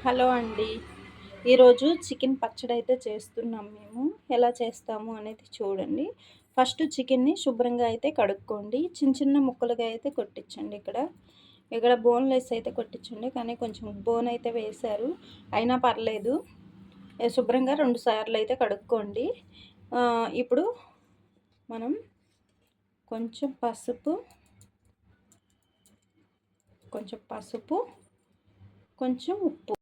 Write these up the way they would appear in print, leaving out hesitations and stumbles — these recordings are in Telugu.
హలో అండి. ఈరోజు చికెన్ పచ్చడి అయితే చేస్తున్నాం మేము. ఎలా చేస్తాము అనేది చూడండి. ఫస్ట్ చికెన్‌ని శుభ్రంగా అయితే కడుక్కోండి. చిన్న చిన్న ముక్కలుగా అయితే కొట్టించండి ఇక్కడ బోన్‌లెస్ అయితే కొట్టించండి. కానీ కొంచెం బోన్ అయితే వేశారు. అయినా పర్లేదు. శుభ్రంగా 2 సార్లు అయితే కడుక్కోండి. ఇప్పుడు మనం కొంచెం పసుపు, కొంచెం ఉప్పు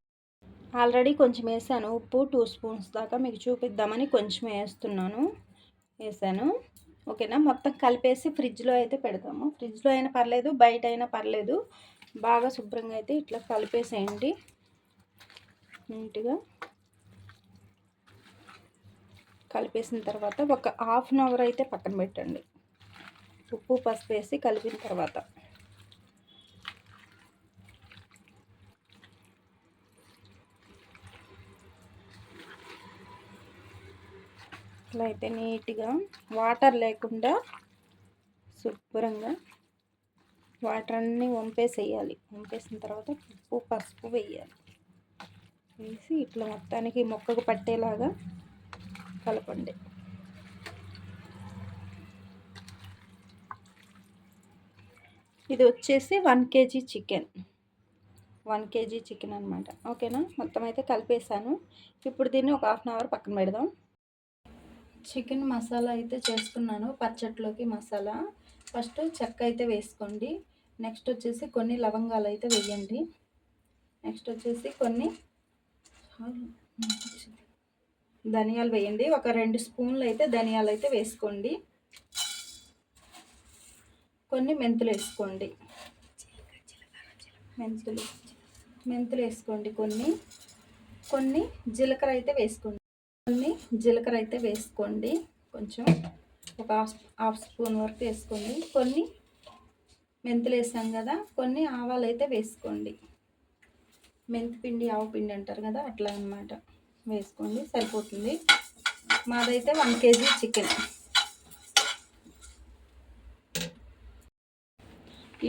ఆల్రెడీ కొంచెం వేసాను. ఉప్పు 2 స్పూన్స్ దాకా మీకు చూపిద్దామని కొంచెం వేసాను. ఓకేనా. మొత్తం కలిపేసి ఫ్రిడ్జ్లో అయితే పెడతాము. ఫ్రిడ్జ్లో అయినా పర్లేదు, బయట అయినా పర్లేదు. బాగా శుభ్రంగా అయితే ఇట్లా కలిపేసేయండి నీట్గా. కలిపేసిన తర్వాత ఒక హాఫ్ అన్ అవర్ అయితే పక్కన పెట్టండి. ఉప్పు పసుపు వేసి కలిపిన తర్వాత ఇట్లా అయితే నీట్గా వాటర్ లేకుండా శుభ్రంగా వాటర్ అన్నీ వంపేసేయాలి. వంపేసిన తర్వాత ఉప్పు పసుపు వేయాలి. వేసి ఇట్లా మొత్తానికి మొక్కకు పట్టేలాగా కలపండి. ఇది వచ్చేసి 1 kg చికెన్. 1 kg చికెన్ అనమాట. ఓకేనా. మొత్తం అయితే కలిపేసాను. ఇప్పుడు దీన్ని ఒక హాఫ్ అన్ అవర్ పక్కన పెడదాం. చికెన్ మసాలా అయితే చేసుకున్నాను. పచ్చట్లోకి మసాలా ఫస్ట్ చెక్క అయితే వేసుకోండి. నెక్స్ట్ వచ్చేసి కొన్ని లవంగాలు అయితే వేయండి. నెక్స్ట్ వచ్చేసి కొన్ని ధనియాలు వేయండి. ఒక 2 స్పూన్లు అయితే ధనియాలు అయితే వేసుకోండి. కొన్ని మెంతులు వేసుకోండి. మెంతులు వేసుకోండి. కొన్ని జీలకర్ర అయితే వేసుకోండి. కొంచెం ఒక హాఫ్ స్పూన్ వరకు వేసుకోండి. కొన్ని మెంతులు వేసాం కదా, కొన్ని ఆవాలు అయితే వేసుకోండి. మెంతి పిండి ఆవు పిండి అంటారు కదా, అట్లా అన్నమాట. వేసుకోండి, సరిపోతుంది. మాదైతే 1 kg చికెన్.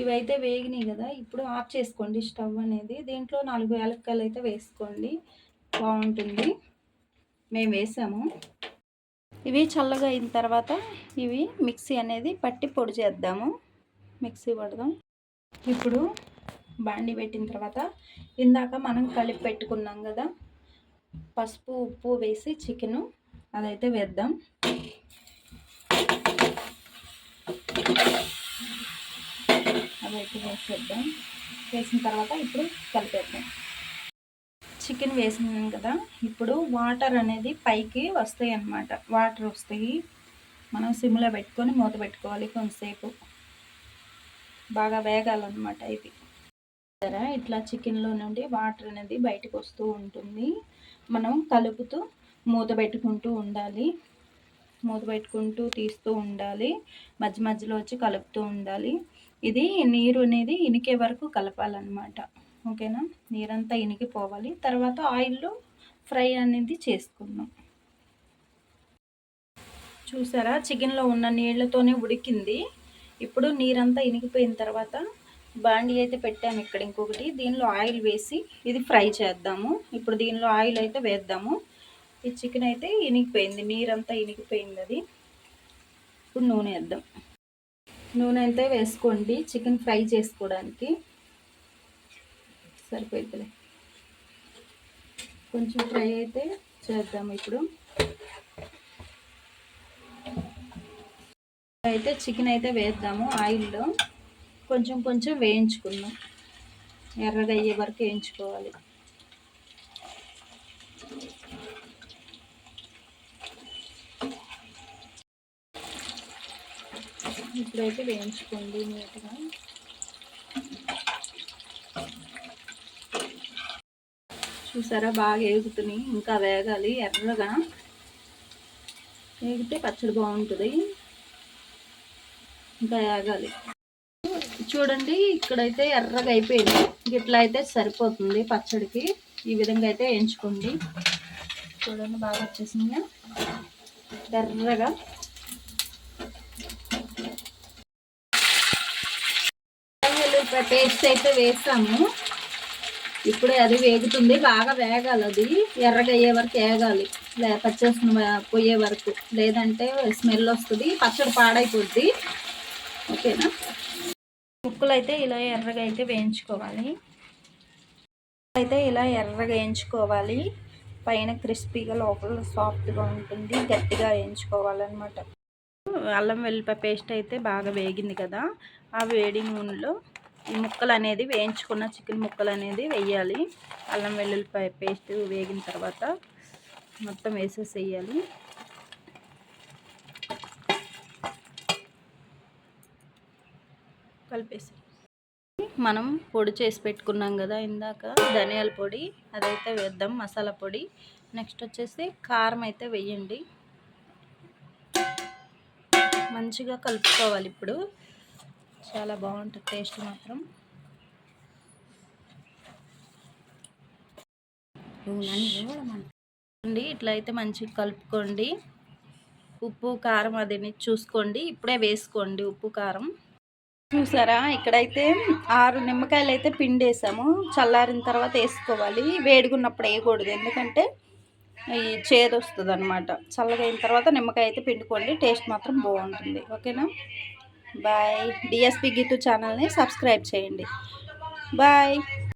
ఇవైతే వేగినాయి కదా, ఇప్పుడు ఆఫ్ చేసుకోండి స్టవ్ అనేది. దీంట్లో 4 యాలక్కాయలు అయితే వేసుకోండి, బాగుంటుంది. మేము వేసాము. ఇవి చల్లగా అయిన తర్వాత ఇవి మిక్సీ అనేది పట్టి పొడి చేద్దాము. మిక్సీ పడదాం. ఇప్పుడు బాండి పెట్టిన తర్వాత ఇందాక మనం కలిపి పెట్టుకున్నాం కదా పసుపు ఉప్పు వేసి చికెను, అదైతే వేద్దాం. అదైతే వేసేద్దాం. వేసిన తర్వాత ఇప్పుడు కలిపేద్దాం. చికెన్ వేసినాం కదా, ఇప్పుడు వాటర్ అనేది పైకి వస్తాయి అన్నమాట. వాటర్ వస్తాయి. మనం సిమ్లో పెట్టుకొని మూత పెట్టుకోవాలి. కొంతసేపు బాగా వేగాలన్నమాట. ఇది ఇట్లా చికెన్లో నుండి వాటర్ అనేది బయటకు వస్తూ ఉంటుంది. మనం కలుపుతూ మూత పెట్టుకుంటూ ఉండాలి. మూత పెట్టుకుంటూ తీస్తూ ఉండాలి. మధ్య మధ్యలో వచ్చి కలుపుతూ ఉండాలి. ఇది నీరు అనేది ఇనికే వరకు కలపాలన్నమాట. ఓకేనా. నీరంతా ఇనికిపోవాలి. తర్వాత ఆయిల్లో ఫ్రై అనేది చేసుకుందాం. చూసారా, చికెన్లో ఉన్న నీళ్ళతోనే ఉడికింది. ఇప్పుడు నీరంతా ఇనికిపోయిన తర్వాత బాండి అయితే పెట్టాము ఇక్కడ ఇంకొకటి. దీనిలో ఆయిల్ వేసి ఇది ఫ్రై చేద్దాము. ఇప్పుడు దీనిలో ఆయిల్ అయితే వేద్దాము. ఈ చికెన్ అయితే ఇనికిపోయింది, నీరంతా ఇనికిపోయింది. అది ఇప్పుడు నూనె వేద్దాం. నూనె అయితే వేసుకోండి చికెన్ ఫ్రై చేసుకోవడానికి. సరిపోతుంది. కొంచెం ఫ్రై అయితే చేద్దాం. ఇప్పుడు అయితే చికెన్ అయితే వేద్దాము ఆయిల్లో. కొంచెం వేయించుకుందాం. ఎర్రగా అయ్యే వరకు వేయించుకోవాలి. ఇప్పుడైతే వేయించుకోండి నీట్గా. చూసారా, బాగా వేగుతున్నాయి. ఇంకా వేగాలి. ఎర్రగా వేగితే పచ్చడి బాగుంటుంది. ఇంకా వేగాలి. చూడండి, ఇక్కడైతే ఎర్రగా అయిపోయింది. ఇట్లా అయితే సరిపోతుంది పచ్చడికి. ఈ విధంగా అయితే వేయించుకోండి. చూడండి, బాగా వచ్చేసింది ఎర్రగా. వెల్లుల్లిపాయ పేస్ట్ అయితే వేసాము. ఇప్పుడే అది వేగుతుంది, బాగా వేగాలి, అది ఎర్రగా అయ్యే వరకు వేగాలి, పచ్చేసిన పోయే వరకు, లేదంటే స్మెల్ వస్తుంది, పచ్చడి పాడైపోద్ది. ఓకేనా. ముక్కలు అయితే ఇలా ఎర్రగా అయితే వేయించుకోవాలి, ఇలా ఎర్రగా వేయించుకోవాలి. పైన క్రిస్పీగా లోపల సాఫ్ట్గా ఉంటుంది, గట్టిగా వేయించుకోవాలన్నమాట. అల్లం వెల్లిపాయ పేస్ట్ అయితే బాగా వేగింది కదా, ఆ వేడి నూనెలో ఈ ముక్కలు అనేది వేయించుకున్న చికెన్ ముక్కలు అనేది వేయాలి. అల్లం వెల్లుల్లిపాయ పేస్ట్ వేగిన తర్వాత మొత్తం వేసేసేయాలి. కలిపేసి మనం పొడి చేసి పెట్టుకున్నాం కదా ఇందాక, ధనియాల పొడి, అదైతే వేద్దాం. మసాలా పొడి, నెక్స్ట్ వచ్చేసి కారం అయితే వేయండి. మంచిగా కలుపుకోవాలి. ఇప్పుడు చాలా బాగుంటుంది టేస్ట్ మాత్రం. ఇట్లా అయితే మంచిగా కలుపుకోండి. ఉప్పు కారం అది చూసుకోండి, ఇప్పుడే వేసుకోండి ఉప్పు కారం. చూసారా, ఇక్కడైతే 6 నిమ్మకాయలు అయితే పిండేసాము. చల్లారిన తర్వాత వేసుకోవాలి, వేడిగున్నప్పుడు వేయకూడదు, ఎందుకంటే ఈ చేదు వస్తుంది అనమాట. చల్లగా అయిన తర్వాత నిమ్మకాయ అయితే పిండుకోండి, టేస్ట్ మాత్రం బాగుంటుంది. ఓకేనా. బాయ్. డిఎస్పి గీతు ఛానల్ని సబ్స్క్రైబ్ చేయండి. బాయ్.